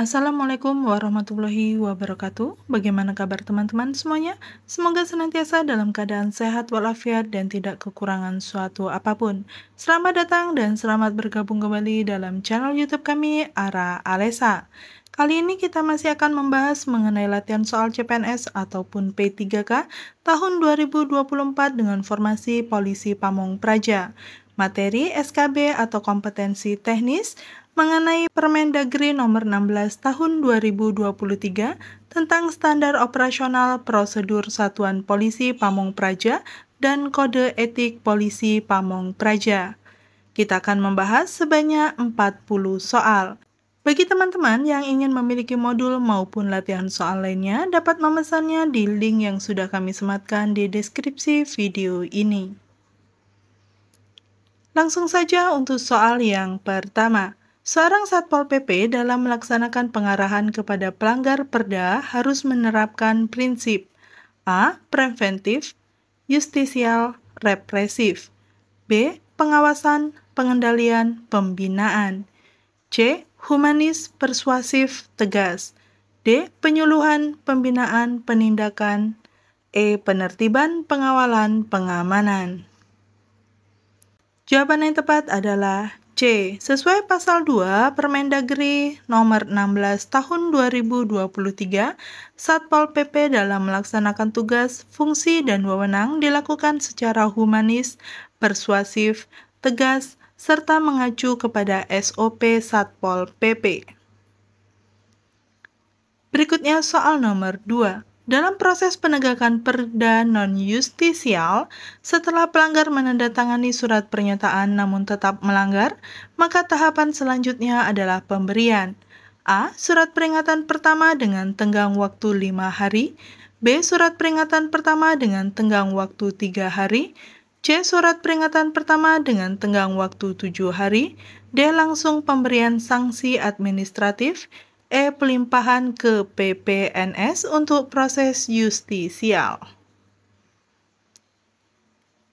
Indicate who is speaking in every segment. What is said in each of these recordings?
Speaker 1: Assalamualaikum warahmatullahi wabarakatuh. Bagaimana kabar teman-teman semuanya? Semoga senantiasa dalam keadaan sehat walafiat dan tidak kekurangan suatu apapun. Selamat datang dan selamat bergabung kembali dalam channel YouTube kami, Ara Alesa. Kali ini kita masih akan membahas mengenai latihan soal CPNS ataupun P3K tahun 2024 dengan formasi Polisi Pamong Praja. Materi SKB atau kompetensi teknis mengenai Permendagri nomor 16 tahun 2023 tentang standar operasional prosedur Satuan Polisi Pamong Praja dan Kode Etik Polisi Pamong Praja. Kita akan membahas sebanyak 40 soal. Bagi teman-teman yang ingin memiliki modul maupun latihan soal lainnya, dapat memesannya di link yang sudah kami sematkan di deskripsi video ini. Langsung saja untuk soal yang pertama. Seorang Satpol PP dalam melaksanakan pengarahan kepada pelanggar perda harus menerapkan prinsip A. Preventif, justisial, represif. B. Pengawasan, pengendalian, pembinaan. C. Humanis, persuasif, tegas. D. Penyuluhan, pembinaan, penindakan. E. Penertiban, pengawalan, pengamanan. Jawaban yang tepat adalah C. Sesuai pasal 2 Permendagri nomor 16 tahun 2023, Satpol PP dalam melaksanakan tugas, fungsi, dan wewenang dilakukan secara humanis, persuasif, tegas, serta mengacu kepada SOP Satpol PP. Berikutnya soal nomor 2. Dalam proses penegakan perda non-justisial, setelah pelanggar menandatangani surat pernyataan namun tetap melanggar, maka tahapan selanjutnya adalah pemberian. A. Surat peringatan pertama dengan tenggang waktu 5 hari. B. Surat peringatan pertama dengan tenggang waktu 3 hari. C. Surat peringatan pertama dengan tenggang waktu 7 hari. D. Langsung pemberian sanksi administratif. E. Pelimpahan ke PPNS untuk proses justisial.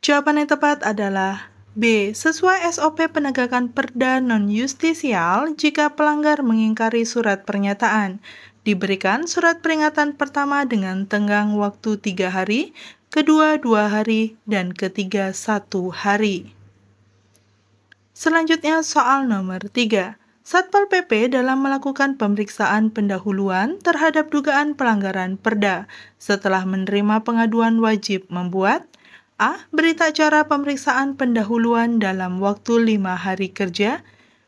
Speaker 1: Jawaban yang tepat adalah B. Sesuai SOP penegakan perda non-justisial, jika pelanggar mengingkari surat pernyataan, diberikan surat peringatan pertama dengan tenggang waktu 3 hari, kedua 2 hari, dan ketiga 1 hari. Selanjutnya soal nomor 3. Satpol PP dalam melakukan pemeriksaan pendahuluan terhadap dugaan pelanggaran perda setelah menerima pengaduan wajib membuat A. Berita acara pemeriksaan pendahuluan dalam waktu 5 hari kerja.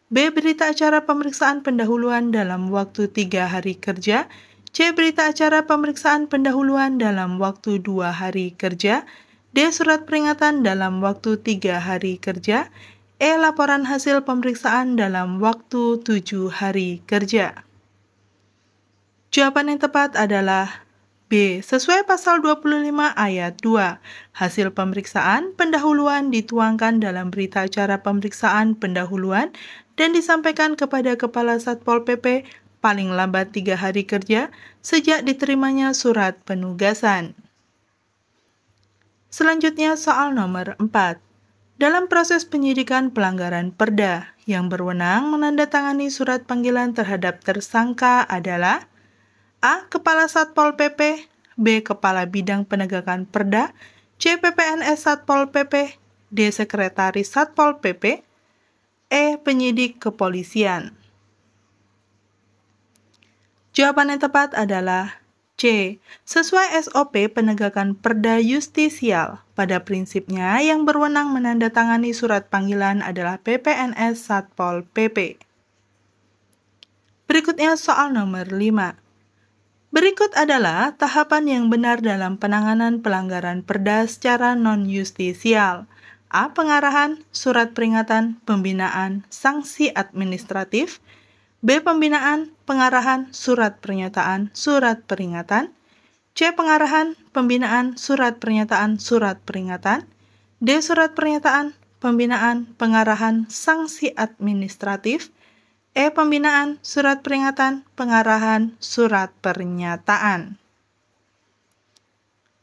Speaker 1: B. Berita acara pemeriksaan pendahuluan dalam waktu 3 hari kerja. C. Berita acara pemeriksaan pendahuluan dalam waktu 2 hari kerja. D. Surat peringatan dalam waktu 3 hari kerja. E. Laporan hasil pemeriksaan dalam waktu 7 hari kerja. Jawaban yang tepat adalah B. Sesuai pasal 25 ayat 2, hasil pemeriksaan pendahuluan dituangkan dalam berita acara pemeriksaan pendahuluan dan disampaikan kepada Kepala Satpol PP paling lambat 3 hari kerja sejak diterimanya surat penugasan. Selanjutnya soal nomor 4. Dalam proses penyidikan pelanggaran perda, yang berwenang menandatangani surat panggilan terhadap tersangka adalah A. Kepala Satpol PP, B. Kepala Bidang Penegakan Perda, C. PPNS Satpol PP, D. Sekretaris Satpol PP, E. Penyidik kepolisian. Jawaban yang tepat adalah C. Sesuai SOP penegakan perda justisial, pada prinsipnya yang berwenang menandatangani surat panggilan adalah PPNS Satpol PP. Berikutnya soal nomor 5. Berikut adalah tahapan yang benar dalam penanganan pelanggaran perda secara non-justisial. A. Pengarahan, surat peringatan, pembinaan, sanksi administratif. B. Pembinaan, pengarahan, surat pernyataan, surat peringatan. C. Pengarahan, pembinaan, surat pernyataan, surat peringatan. D. Surat pernyataan, pembinaan, pengarahan, sanksi administratif. E. Pembinaan, surat peringatan, pengarahan, surat pernyataan.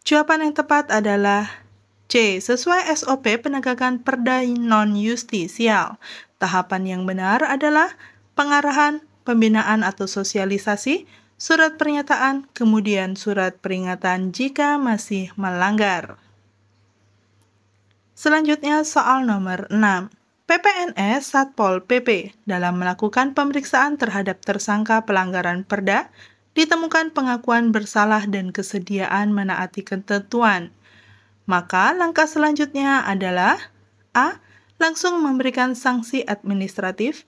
Speaker 1: Jawaban yang tepat adalah C. Sesuai SOP penegakan perda non-justisial. Tahapan yang benar adalah pengarahan, pembinaan atau sosialisasi, surat pernyataan, kemudian surat peringatan jika masih melanggar. Selanjutnya soal nomor 6. PPNS Satpol PP dalam melakukan pemeriksaan terhadap tersangka pelanggaran Perda ditemukan pengakuan bersalah dan kesediaan menaati ketentuan. Maka langkah selanjutnya adalah A. Langsung memberikan sanksi administratif,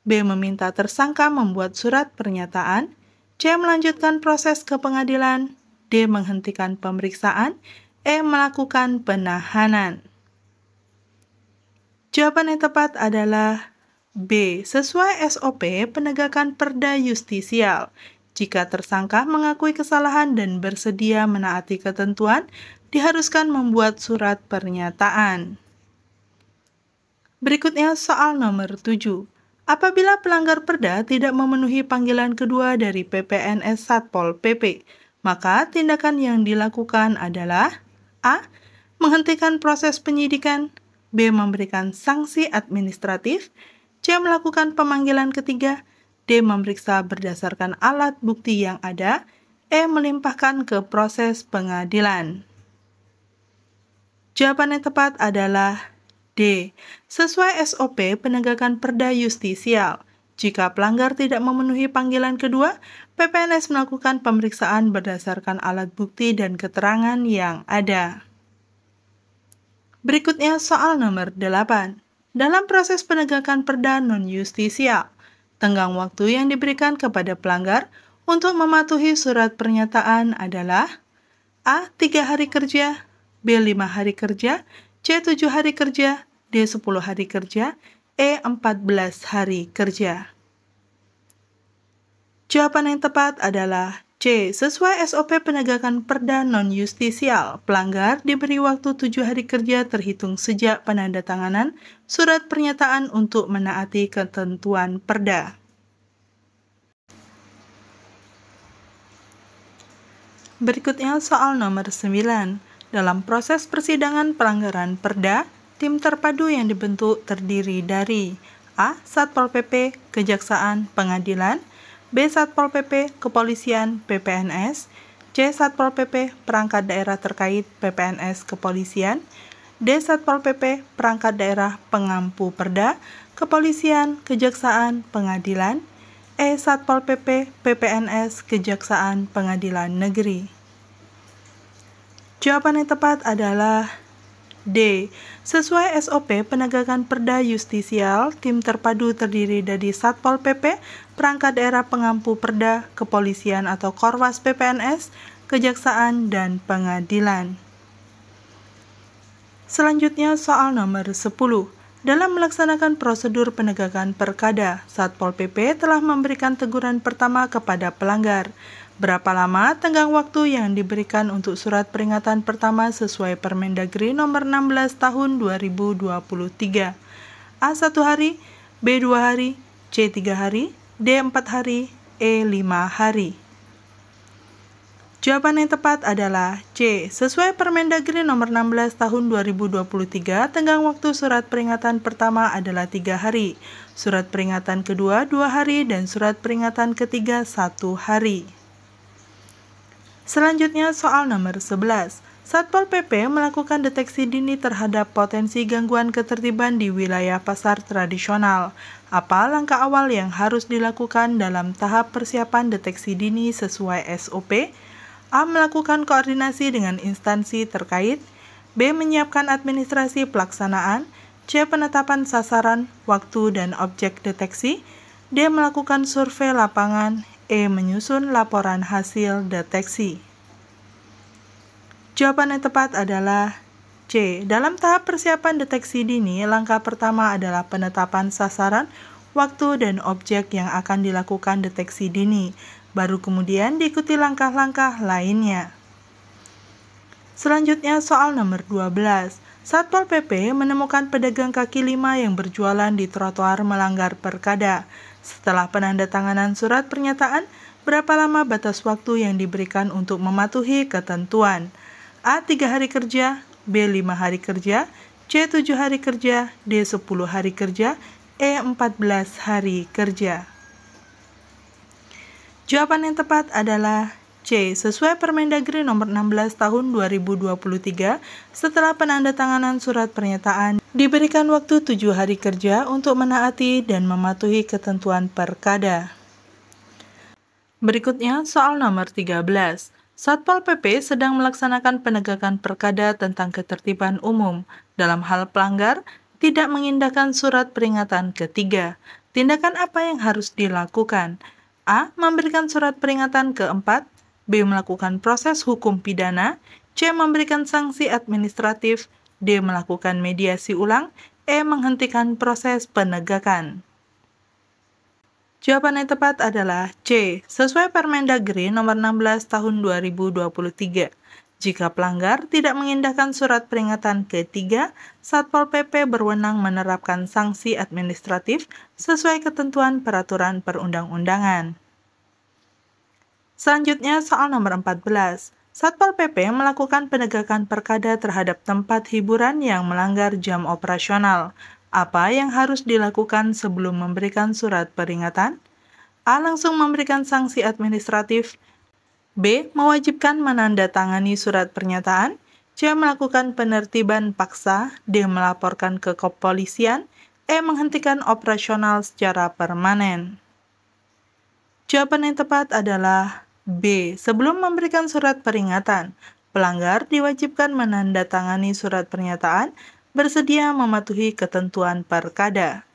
Speaker 1: B. Meminta tersangka membuat surat pernyataan, C. Melanjutkan proses ke pengadilan, D. Menghentikan pemeriksaan, E. Melakukan penahanan. Jawaban yang tepat adalah B. Sesuai SOP penegakan Perda Justisial. Jika tersangka mengakui kesalahan dan bersedia menaati ketentuan, diharuskan membuat surat pernyataan. Berikutnya soal nomor 7. Apabila pelanggar Perda tidak memenuhi panggilan kedua dari PPNS Satpol PP, maka tindakan yang dilakukan adalah A. Menghentikan proses penyidikan, B. Memberikan sanksi administratif, C. Melakukan pemanggilan ketiga, D. Memeriksa berdasarkan alat bukti yang ada, E. Melimpahkan ke proses pengadilan. Jawaban yang tepat adalah D. Sesuai SOP penegakan Perda Justisial. Jika pelanggar tidak memenuhi panggilan kedua, PPNS melakukan pemeriksaan berdasarkan alat bukti dan keterangan yang ada. Berikutnya soal nomor 8. Dalam proses penegakan Perda non-justisial, tenggang waktu yang diberikan kepada pelanggar untuk mematuhi surat pernyataan adalah A. 3 hari kerja, B. 5 hari kerja, C. 7 hari kerja, D. 10 hari kerja, E. 14 hari kerja. Jawaban yang tepat adalah C. Sesuai SOP penegakan Perda non-justisial, pelanggar diberi waktu 7 hari kerja terhitung sejak penandatanganan surat pernyataan untuk menaati ketentuan Perda. Berikutnya soal nomor 9. Dalam proses persidangan pelanggaran Perda, tim terpadu yang dibentuk terdiri dari A. Satpol PP, Kejaksaan, Pengadilan, B. Satpol PP, Kepolisian, PPNS, C. Satpol PP, Perangkat Daerah terkait, PPNS, Kepolisian, D. Satpol PP, Perangkat Daerah Pengampu Perda, Kepolisian, Kejaksaan, Pengadilan, E. Satpol PP, PPNS, Kejaksaan, Pengadilan Negeri. Jawaban yang tepat adalah D. Sesuai SOP penegakan Perda Justisial, tim terpadu terdiri dari Satpol PP, Perangkat Daerah Pengampu Perda, Kepolisian atau Korwas PPNS, Kejaksaan, dan Pengadilan. Selanjutnya soal nomor 10. Dalam melaksanakan prosedur penegakan Perkada, Satpol PP telah memberikan teguran pertama kepada pelanggar. Berapa lama tenggang waktu yang diberikan untuk surat peringatan pertama sesuai Permendagri nomor 16 tahun 2023? A. 1 hari, B. 2 hari, C. 3 hari, D. 4 hari, E. 5 hari. Jawaban yang tepat adalah C. Sesuai Permendagri nomor 16 tahun 2023, tenggang waktu surat peringatan pertama adalah 3 hari, surat peringatan kedua 2 hari, dan surat peringatan ketiga 1 hari. Selanjutnya soal nomor 11. Satpol PP melakukan deteksi dini terhadap potensi gangguan ketertiban di wilayah pasar tradisional. Apa langkah awal yang harus dilakukan dalam tahap persiapan deteksi dini sesuai SOP? A. Melakukan koordinasi dengan instansi terkait, B. Menyiapkan administrasi pelaksanaan, C. Penetapan sasaran, waktu, dan objek deteksi, D. Melakukan survei lapangan, E. Menyusun laporan hasil deteksi. Jawaban yang tepat adalah C. Dalam tahap persiapan deteksi dini, langkah pertama adalah penetapan sasaran, waktu, dan objek yang akan dilakukan deteksi dini. Baru kemudian diikuti langkah-langkah lainnya. Selanjutnya soal nomor 12. Satpol PP menemukan pedagang kaki lima yang berjualan di trotoar melanggar Perkada. Setelah penandatanganan surat pernyataan, berapa lama batas waktu yang diberikan untuk mematuhi ketentuan? A. 3 hari kerja, B. 5 hari kerja, C. 7 hari kerja, D. 10 hari kerja, E. 14 hari kerja. Jawaban yang tepat adalah C. Sesuai Permendagri nomor 16 tahun 2023, setelah penandatanganan surat pernyataan, diberikan waktu 7 hari kerja untuk menaati dan mematuhi ketentuan Perkada. Berikutnya, soal nomor 13. Satpol PP sedang melaksanakan penegakan Perkada tentang ketertiban umum. Dalam hal pelanggar, tidak mengindahkan surat peringatan ketiga. Tindakan apa yang harus dilakukan? A. Memberikan surat peringatan keempat. B. Melakukan proses hukum pidana. C. Memberikan sanksi administratif. D. Melakukan mediasi ulang. E. Menghentikan proses penegakan. Jawaban yang tepat adalah C. Sesuai Permendagri nomor 16 tahun 2023. Jika pelanggar tidak mengindahkan surat peringatan ketiga, Satpol PP berwenang menerapkan sanksi administratif sesuai ketentuan peraturan perundang-undangan. Selanjutnya, soal nomor 14. Satpol PP melakukan penegakan Perkada terhadap tempat hiburan yang melanggar jam operasional. Apa yang harus dilakukan sebelum memberikan surat peringatan? A. Langsung memberikan sanksi administratif. B. Mewajibkan menandatangani surat pernyataan. C. Melakukan penertiban paksa. D. Melaporkan ke kepolisian. E. Menghentikan operasional secara permanen. Jawaban yang tepat adalah B. Sebelum memberikan surat peringatan, pelanggar diwajibkan menandatangani surat pernyataan bersedia mematuhi ketentuan Perkada.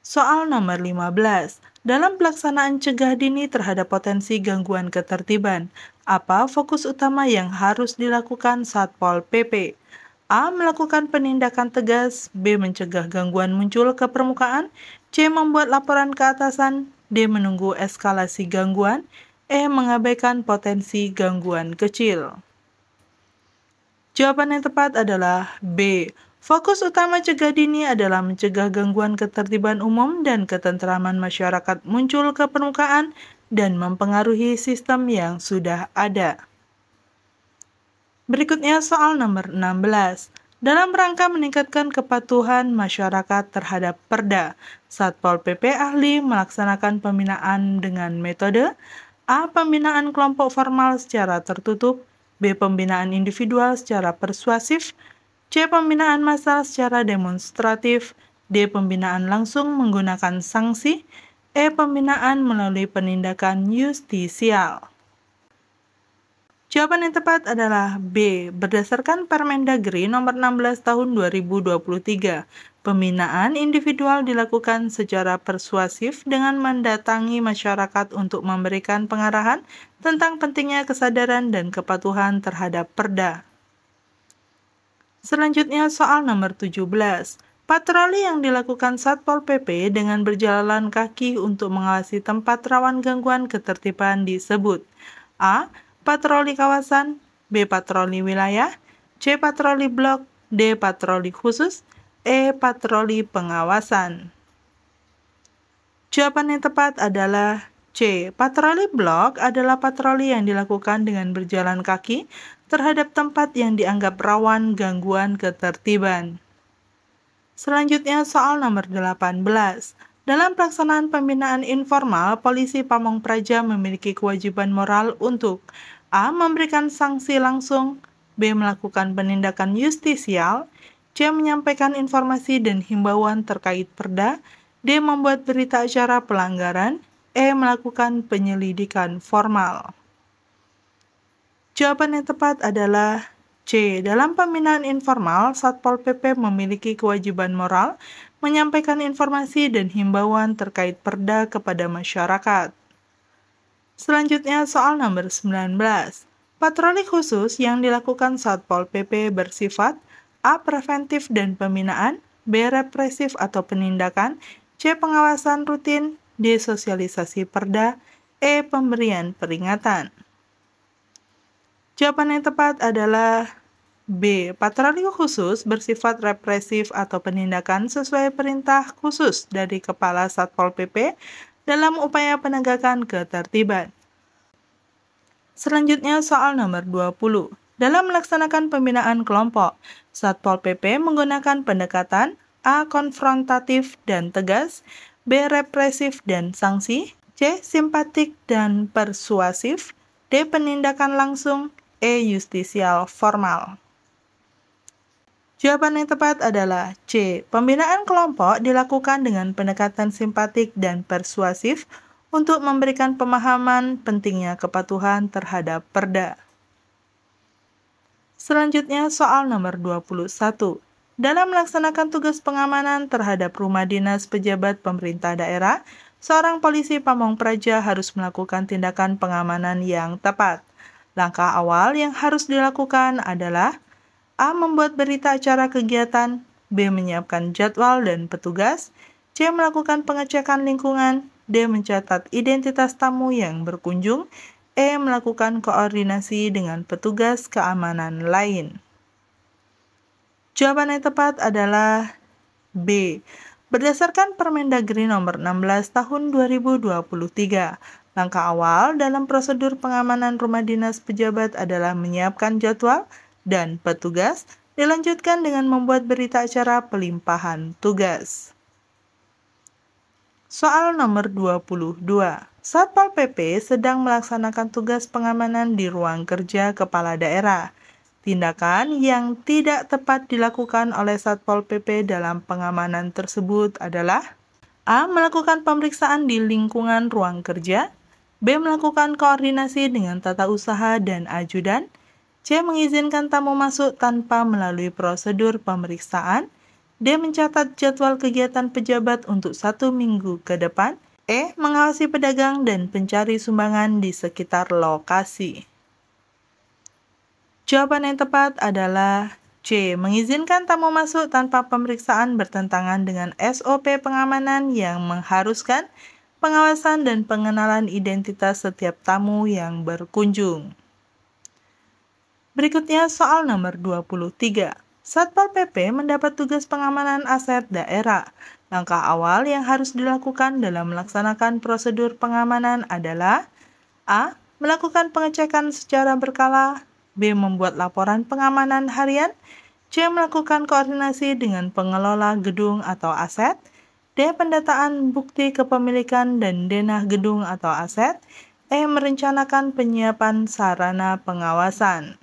Speaker 1: Soal nomor 15. Dalam pelaksanaan cegah dini terhadap potensi gangguan ketertiban, apa fokus utama yang harus dilakukan Satpol PP? A. Melakukan penindakan tegas. B. Mencegah gangguan muncul ke permukaan. C. Membuat laporan ke atasan. D. Menunggu eskalasi gangguan. E. Mengabaikan potensi gangguan kecil. Jawaban yang tepat adalah B. Fokus utama cegah dini adalah mencegah gangguan ketertiban umum dan ketentraman masyarakat muncul ke permukaan dan mempengaruhi sistem yang sudah ada. Berikutnya soal nomor 16. Dalam rangka meningkatkan kepatuhan masyarakat terhadap Perda, Satpol PP ahli melaksanakan pembinaan dengan metode A. Pembinaan kelompok formal secara tertutup. B. Pembinaan individual secara persuasif. C. Pembinaan massal secara demonstratif. D. Pembinaan langsung menggunakan sanksi. E. Pembinaan melalui penindakan justisial. Jawaban yang tepat adalah B. Berdasarkan Permendagri nomor 16 tahun 2023, pembinaan individual dilakukan secara persuasif dengan mendatangi masyarakat untuk memberikan pengarahan tentang pentingnya kesadaran dan kepatuhan terhadap Perda. Selanjutnya soal nomor 17. Patroli yang dilakukan Satpol PP dengan berjalan kaki untuk mengawasi tempat rawan gangguan ketertiban disebut A. Patroli kawasan. B. Patroli wilayah. C. Patroli blok. D. Patroli khusus. E. Patroli pengawasan. Jawaban yang tepat adalah C. Patroli blok adalah patroli yang dilakukan dengan berjalan kaki terhadap tempat yang dianggap rawan gangguan ketertiban. Selanjutnya soal nomor 18. Dalam pelaksanaan pembinaan informal, polisi Pamong Praja memiliki kewajiban moral untuk A. Memberikan sanksi langsung. B. Melakukan penindakan justisial. C. Menyampaikan informasi dan himbauan terkait Perda. D. Membuat berita acara pelanggaran. E. Melakukan penyelidikan formal. Jawaban yang tepat adalah C. Dalam pembinaan informal, Satpol PP memiliki kewajiban moral menyampaikan informasi dan himbauan terkait Perda kepada masyarakat. Selanjutnya soal nomor 19. Patroli khusus yang dilakukan Satpol PP bersifat A. Preventif dan pembinaan. B. Represif atau penindakan. C. Pengawasan rutin. D. Sosialisasi Perda. E. Pemberian peringatan. Jawaban yang tepat adalah B. Patroli khusus bersifat represif atau penindakan sesuai perintah khusus dari Kepala Satpol PP dalam upaya penegakan ketertiban. Selanjutnya soal nomor 20. Dalam melaksanakan pembinaan kelompok, Satpol PP menggunakan pendekatan A. Konfrontatif dan tegas, B. Represif dan sanksi, C. Simpatik dan persuasif. D. Penindakan langsung. E. Justisial formal. Jawaban yang tepat adalah C. Pembinaan kelompok dilakukan dengan pendekatan simpatik dan persuasif untuk memberikan pemahaman pentingnya kepatuhan terhadap perda. Selanjutnya soal nomor 21. Dalam melaksanakan tugas pengamanan terhadap rumah dinas pejabat pemerintah daerah, seorang polisi pamong praja harus melakukan tindakan pengamanan yang tepat. Langkah awal yang harus dilakukan adalah A. Membuat berita acara kegiatan, B. Menyiapkan jadwal dan petugas, C. Melakukan pengecekan lingkungan, D. Mencatat identitas tamu yang berkunjung, E. Melakukan koordinasi dengan petugas keamanan lain. Jawaban yang tepat adalah B. Berdasarkan Permendagri nomor 16 tahun 2023, langkah awal dalam prosedur pengamanan rumah dinas pejabat adalah menyiapkan jadwal dan petugas, dilanjutkan dengan membuat berita acara pelimpahan tugas. Soal nomor 22. Satpol PP sedang melaksanakan tugas pengamanan di ruang kerja kepala daerah. Tindakan yang tidak tepat dilakukan oleh Satpol PP dalam pengamanan tersebut adalah A. Melakukan pemeriksaan di lingkungan ruang kerja, B. Melakukan koordinasi dengan tata usaha dan ajudan, C. Mengizinkan tamu masuk tanpa melalui prosedur pemeriksaan, D. Mencatat jadwal kegiatan pejabat untuk 1 minggu ke depan, E. Mengawasi pedagang dan pencari sumbangan di sekitar lokasi. Jawaban yang tepat adalah C. Mengizinkan tamu masuk tanpa pemeriksaan bertentangan dengan SOP pengamanan yang mengharuskan pengawasan dan pengenalan identitas setiap tamu yang berkunjung. Berikutnya soal nomor 23. Satpol PP mendapat tugas pengamanan aset daerah. Langkah awal yang harus dilakukan dalam melaksanakan prosedur pengamanan adalah A. Melakukan pengecekan secara berkala, B. Membuat laporan pengamanan harian, C. Melakukan koordinasi dengan pengelola gedung atau aset, D. Pendataan bukti kepemilikan dan denah gedung atau aset, E. Merencanakan penyiapan sarana pengawasan.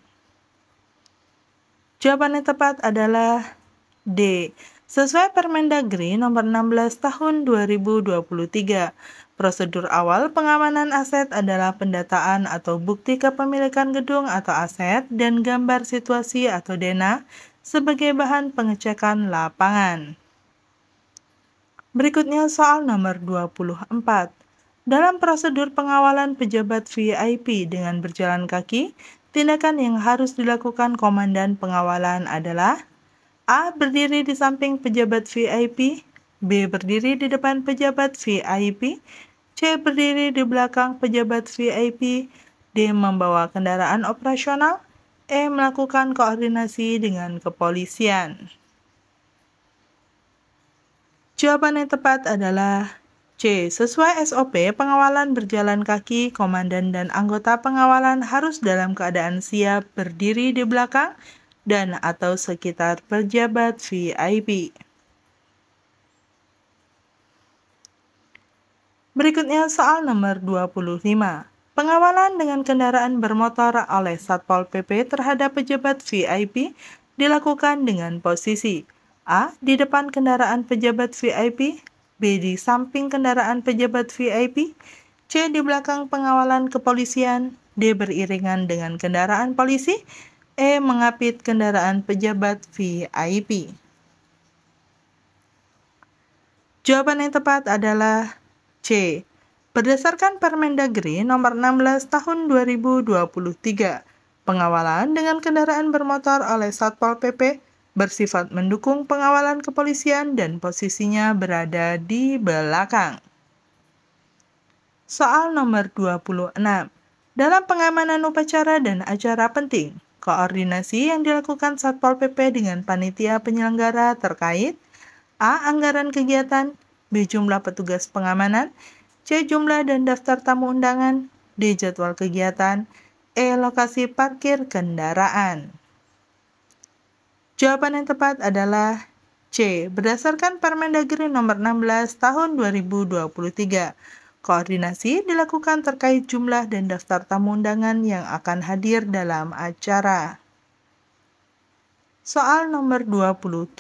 Speaker 1: Jawaban yang tepat adalah D. Sesuai Permendagri nomor 16 tahun 2023, prosedur awal pengamanan aset adalah pendataan atau bukti kepemilikan gedung atau aset dan gambar situasi atau denah sebagai bahan pengecekan lapangan. Berikutnya soal nomor 24. Dalam prosedur pengawalan pejabat VIP dengan berjalan kaki, tindakan yang harus dilakukan komandan pengawalan adalah A. Berdiri di samping pejabat VIP, B. Berdiri di depan pejabat VIP, C. Berdiri di belakang pejabat VIP, D. Membawa kendaraan operasional, E. Melakukan koordinasi dengan kepolisian. Jawaban yang tepat adalah C. Sesuai SOP, pengawalan berjalan kaki, komandan dan anggota pengawalan harus dalam keadaan siap berdiri di belakang dan atau sekitar pejabat VIP. Berikutnya soal nomor 25. Pengawalan dengan kendaraan bermotor oleh Satpol PP terhadap pejabat VIP dilakukan dengan posisi A. Di depan kendaraan pejabat VIP, B. Di samping kendaraan pejabat VIP, C. Di belakang pengawalan kepolisian, D. Beriringan dengan kendaraan polisi, E. Mengapit kendaraan pejabat VIP. Jawaban yang tepat adalah C. Berdasarkan Permendagri nomor 16 tahun 2023, pengawalan dengan kendaraan bermotor oleh Satpol PP bersifat mendukung pengawalan kepolisian dan posisinya berada di belakang. Soal nomor 26. Dalam pengamanan upacara dan acara penting, koordinasi yang dilakukan Satpol PP dengan panitia penyelenggara terkait A. Anggaran kegiatan, B. Jumlah petugas pengamanan, C. Jumlah dan daftar tamu undangan, D. Jadwal kegiatan, E. Lokasi parkir kendaraan. Jawaban yang tepat adalah C. Berdasarkan Permendagri nomor 16 tahun 2023, Koordinasi dilakukan terkait jumlah dan daftar tamu undangan yang akan hadir dalam acara. Soal nomor 27.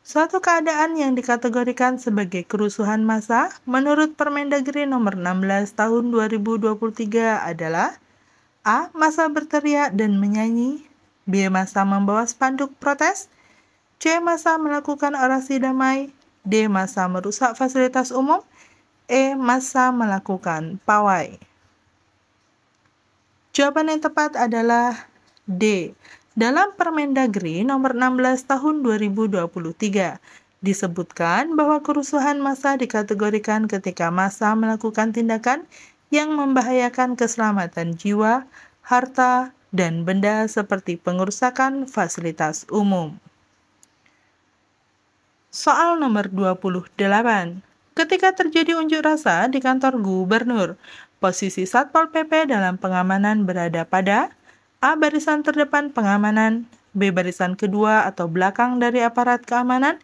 Speaker 1: Suatu keadaan yang dikategorikan sebagai kerusuhan massa menurut Permendagri nomor 16 tahun 2023 adalah A. Massa berteriak dan menyanyi, B. Massa membawa spanduk protes, C. Massa melakukan orasi damai, D. Massa merusak fasilitas umum, E. Massa melakukan pawai. Jawaban yang tepat adalah D. Dalam Permendagri nomor 16 tahun 2023 disebutkan bahwa kerusuhan massa dikategorikan ketika massa melakukan tindakan yang membahayakan keselamatan jiwa, harta, dan benda seperti pengerusakan fasilitas umum. Soal nomor 28. Ketika terjadi unjuk rasa di kantor gubernur, posisi Satpol PP dalam pengamanan berada pada A. Barisan terdepan pengamanan, B. Barisan kedua atau belakang dari aparat keamanan,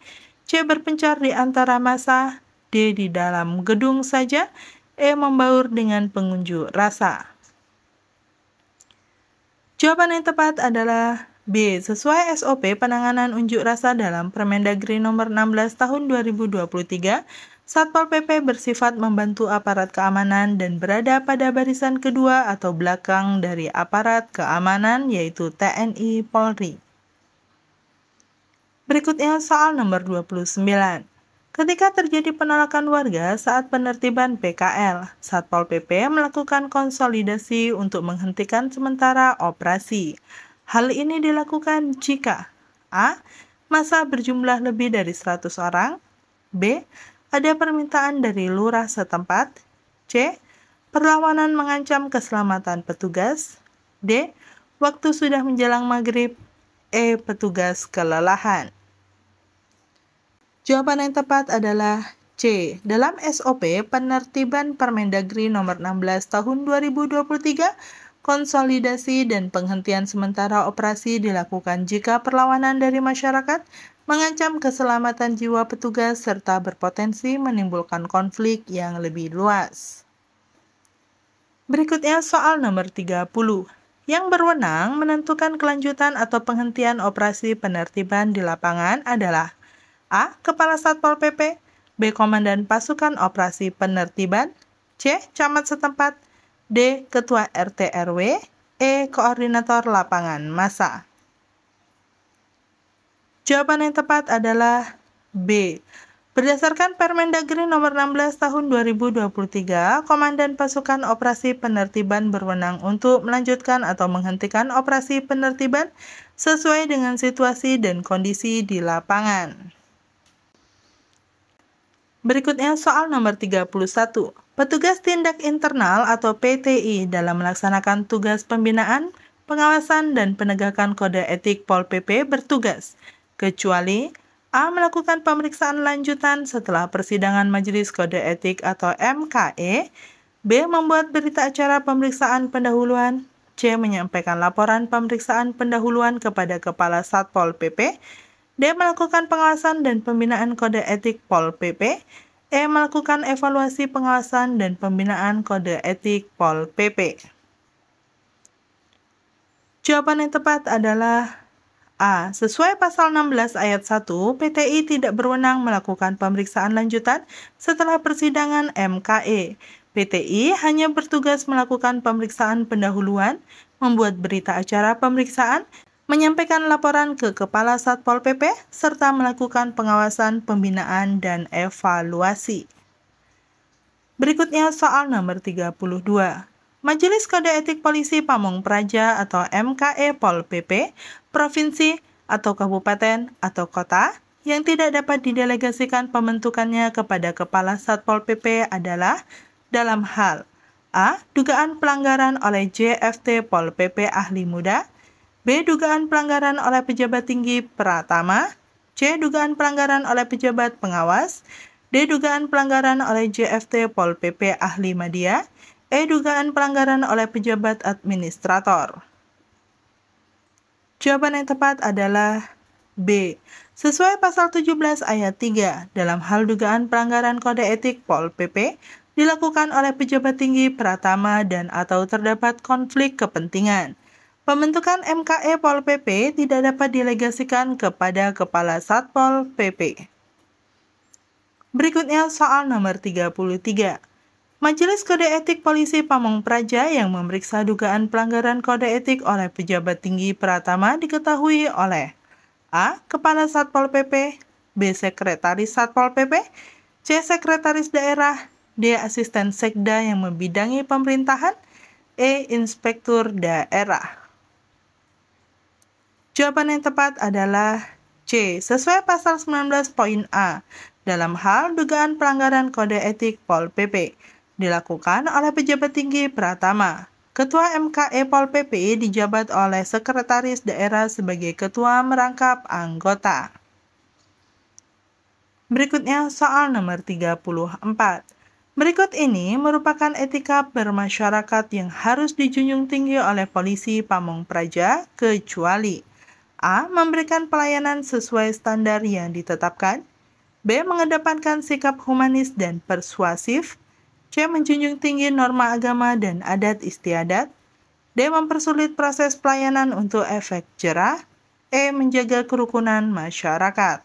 Speaker 1: C. Berpencar di antara massa, D. Di dalam gedung saja, E. Membaur dengan pengunjuk rasa. Jawaban yang tepat adalah B. Sesuai SOP penanganan unjuk rasa dalam Permendagri nomor 16 tahun 2023, Satpol PP bersifat membantu aparat keamanan dan berada pada barisan kedua atau belakang dari aparat keamanan yaitu TNI Polri. Berikutnya soal nomor 29. Ketika terjadi penolakan warga saat penertiban PKL, Satpol PP melakukan konsolidasi untuk menghentikan sementara operasi. Hal ini dilakukan jika A. Massa berjumlah lebih dari 100 orang, B. Ada permintaan dari lurah setempat, C. Perlawanan mengancam keselamatan petugas, D. Waktu sudah menjelang maghrib, E. Petugas kelelahan. Jawaban yang tepat adalah C. Dalam SOP penertiban Permendagri nomor 16 tahun 2023, konsolidasi dan penghentian sementara operasi dilakukan jika perlawanan dari masyarakat mengancam keselamatan jiwa petugas serta berpotensi menimbulkan konflik yang lebih luas. Berikutnya soal nomor 30. Yang berwenang menentukan kelanjutan atau penghentian operasi penertiban di lapangan adalah A. Kepala Satpol PP, B. Komandan Pasukan Operasi Penertiban, C. Camat setempat, D. Ketua RT RW, E. Koordinator Lapangan Massa. Jawaban yang tepat adalah B. Berdasarkan Permendagri nomor 16 tahun 2023, Komandan Pasukan Operasi Penertiban berwenang untuk melanjutkan atau menghentikan operasi penertiban sesuai dengan situasi dan kondisi di lapangan. Berikutnya soal nomor 31. Petugas Tindak Internal atau PTI dalam melaksanakan tugas pembinaan, pengawasan, dan penegakan kode etik Pol PP bertugas, kecuali A. Melakukan pemeriksaan lanjutan setelah persidangan Majelis Kode Etik atau MKE, B. Membuat berita acara pemeriksaan pendahuluan, C. Menyampaikan laporan pemeriksaan pendahuluan kepada Kepala Satpol PP, D. Melakukan pengawasan dan pembinaan kode etik Pol PP, E. Melakukan evaluasi pengawasan dan pembinaan kode etik Pol PP. Jawaban yang tepat adalah A. Sesuai pasal 16 ayat 1, PTI tidak berwenang melakukan pemeriksaan lanjutan setelah persidangan MKE. PTI hanya bertugas melakukan pemeriksaan pendahuluan, membuat berita acara pemeriksaan, menyampaikan laporan ke Kepala Satpol PP, serta melakukan pengawasan, pembinaan, dan evaluasi. Berikutnya soal nomor 32. Majelis Kode Etik Polisi Pamung Praja atau MKE Pol PP, provinsi atau kabupaten atau kota yang tidak dapat didelegasikan pembentukannya kepada Kepala Satpol PP adalah dalam hal A. Dugaan pelanggaran oleh JFT Pol PP Ahli Muda, B. Dugaan pelanggaran oleh pejabat tinggi Pratama, C. Dugaan pelanggaran oleh pejabat pengawas, D. Dugaan pelanggaran oleh JFT Pol PP Ahli Madya, E. Dugaan pelanggaran oleh pejabat administrator. Jawaban yang tepat adalah B. Sesuai pasal 17 ayat 3, dalam hal dugaan pelanggaran kode etik Pol PP, dilakukan oleh pejabat tinggi Pratama dan atau terdapat konflik kepentingan. Pembentukan MKE Pol PP tidak dapat didelegasikan kepada Kepala Satpol PP. Berikutnya soal nomor 33. Majelis Kode Etik Polisi Pamong Praja yang memeriksa dugaan pelanggaran kode etik oleh pejabat tinggi Pratama diketahui oleh A. Kepala Satpol PP, B. Sekretaris Satpol PP, C. Sekretaris Daerah, D. Asisten Sekda yang membidangi pemerintahan, E. Inspektur Daerah. Jawaban yang tepat adalah C. Sesuai pasal 19 poin A, dalam hal dugaan pelanggaran kode etik Pol PP, dilakukan oleh pejabat tinggi Pratama. Ketua MKE Pol PP dijabat oleh Sekretaris Daerah sebagai ketua merangkap anggota. Berikutnya soal nomor 34. Berikut ini merupakan etika bermasyarakat yang harus dijunjung tinggi oleh polisi Pamong Praja kecuali A. Memberikan pelayanan sesuai standar yang ditetapkan, B. Mengedepankan sikap humanis dan persuasif, C. Menjunjung tinggi norma agama dan adat istiadat, D. Mempersulit proses pelayanan untuk efek jerah, E. Menjaga kerukunan masyarakat.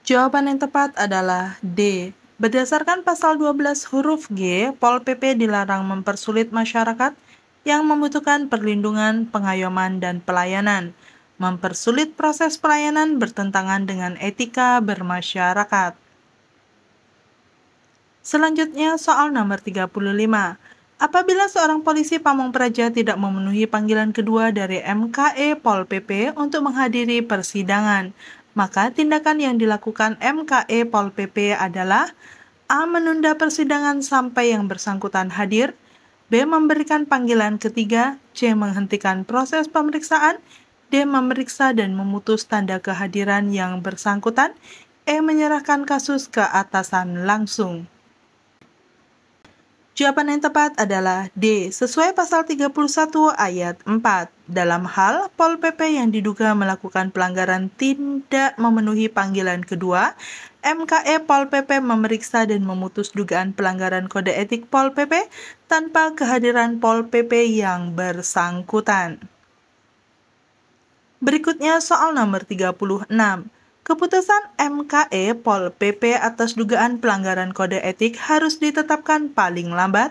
Speaker 1: Jawaban yang tepat adalah D. Berdasarkan pasal 12 huruf G, Pol PP dilarang mempersulit masyarakat yang membutuhkan perlindungan, pengayoman, dan pelayanan. Mempersulit proses pelayanan bertentangan dengan etika bermasyarakat. Selanjutnya soal nomor 35. Apabila seorang polisi Pamong Praja tidak memenuhi panggilan kedua dari MKE Pol PP untuk menghadiri persidangan, maka tindakan yang dilakukan MKE Pol PP adalah A. Menunda persidangan sampai yang bersangkutan hadir, B. Memberikan panggilan ketiga, C. Menghentikan proses pemeriksaan, D. Memeriksa dan memutus tanda kehadiran yang bersangkutan, E. Menyerahkan kasus ke atasan langsung. Jawaban yang tepat adalah D. Sesuai pasal 31 ayat 4. Dalam hal Pol PP yang diduga melakukan pelanggaran tidak memenuhi panggilan kedua, MKE Pol PP memeriksa dan memutus dugaan pelanggaran kode etik Pol PP tanpa kehadiran Pol PP yang bersangkutan. Berikutnya soal nomor 36. Keputusan MKE Pol PP atas dugaan pelanggaran kode etik harus ditetapkan paling lambat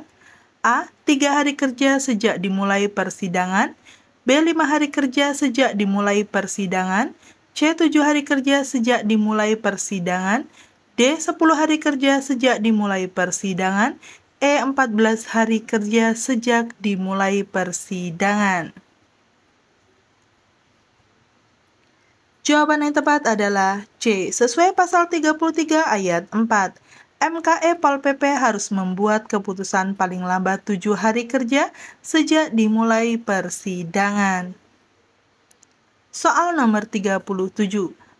Speaker 1: A. 3 hari kerja sejak dimulai persidangan, B. 5 hari kerja sejak dimulai persidangan, C. 7 hari kerja sejak dimulai persidangan, D. 10 hari kerja sejak dimulai persidangan, E. 14 hari kerja sejak dimulai persidangan. Jawaban yang tepat adalah C. Sesuai pasal 33 ayat 4, MKE Pol PP harus membuat keputusan paling lambat 7 hari kerja sejak dimulai persidangan. Soal nomor 37.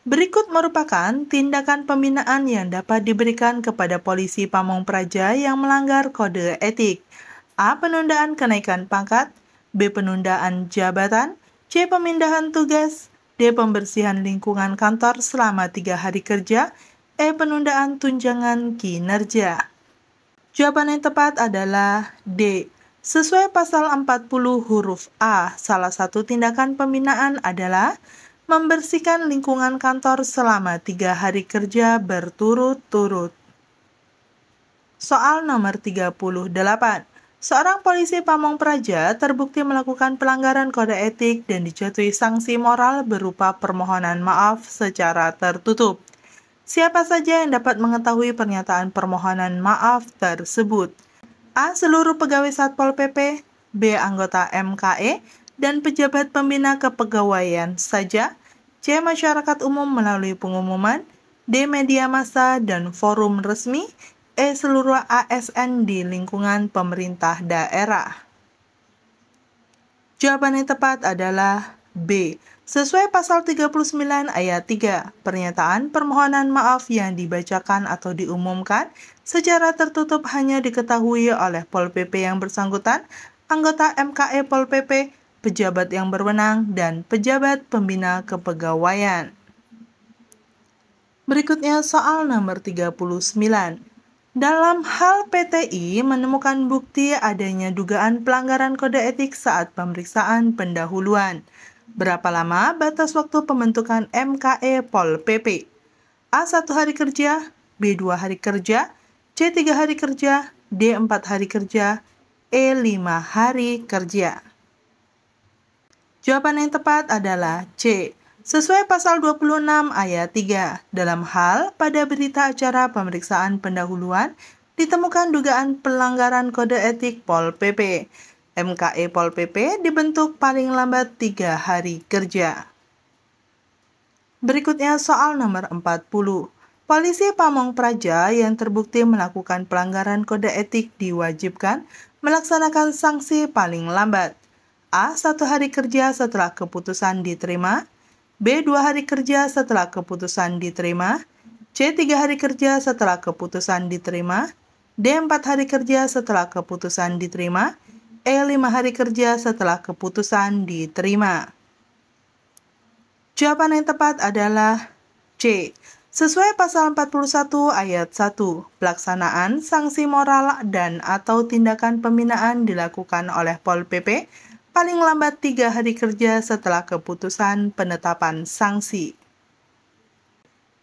Speaker 1: Berikut merupakan tindakan pembinaan yang dapat diberikan kepada polisi Pamong Praja yang melanggar kode etik. A. Penundaan kenaikan pangkat, B. Penundaan jabatan, C. Pemindahan tugas, D. Pembersihan lingkungan kantor selama 3 hari kerja, E. Penundaan tunjangan kinerja. Jawaban yang tepat adalah D. Sesuai pasal 40 huruf A, salah satu tindakan pembinaan adalah membersihkan lingkungan kantor selama 3 hari kerja berturut-turut. Soal nomor 38. Seorang polisi Pamong Praja terbukti melakukan pelanggaran kode etik dan dijatuhi sanksi moral berupa permohonan maaf secara tertutup. Siapa saja yang dapat mengetahui pernyataan permohonan maaf tersebut? A. Seluruh pegawai Satpol PP, B. Anggota MKE, dan pejabat pembina kepegawaian saja, C. Masyarakat umum melalui pengumuman, D. Media massa dan forum resmi, E. Seluruh ASN di lingkungan pemerintah daerah. Jawaban yang tepat adalah B. Sesuai pasal 39 ayat 3, pernyataan permohonan maaf yang dibacakan atau diumumkan secara tertutup hanya diketahui oleh Pol PP yang bersangkutan, anggota MKE Pol PP, pejabat yang berwenang, dan pejabat pembina kepegawaian. Berikutnya soal nomor 39. Dalam hal PTI menemukan bukti adanya dugaan pelanggaran kode etik saat pemeriksaan pendahuluan. Berapa lama batas waktu pembentukan MKE Pol PP? A. 1 hari kerja, B. 2 hari kerja, C. 3 hari kerja, D. 4 hari kerja, E. 5 hari kerja. Jawaban yang tepat adalah C. Sesuai pasal 26 ayat 3, dalam hal pada berita acara pemeriksaan pendahuluan ditemukan dugaan pelanggaran kode etik Pol PP. MKE Pol PP dibentuk paling lambat 3 hari kerja. Berikutnya soal nomor 40. Polisi Pamong Praja yang terbukti melakukan pelanggaran kode etik diwajibkan melaksanakan sanksi paling lambat. A. 1 hari kerja setelah keputusan diterima, B. 2 hari kerja setelah keputusan diterima, C. 3 hari kerja setelah keputusan diterima, D. 4 hari kerja setelah keputusan diterima, E. 5 hari kerja setelah keputusan diterima. Jawaban yang tepat adalah C. Sesuai pasal 41 ayat 1, pelaksanaan sanksi moral dan atau tindakan pembinaan dilakukan oleh Pol PP paling lambat 3 hari kerja setelah keputusan penetapan sanksi.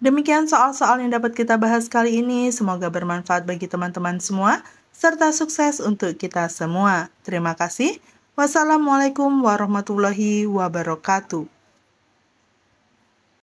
Speaker 1: Demikian soal-soal yang dapat kita bahas kali ini. Semoga bermanfaat bagi teman-teman semua, serta sukses untuk kita semua. Terima kasih. Wassalamualaikum warahmatullahi wabarakatuh.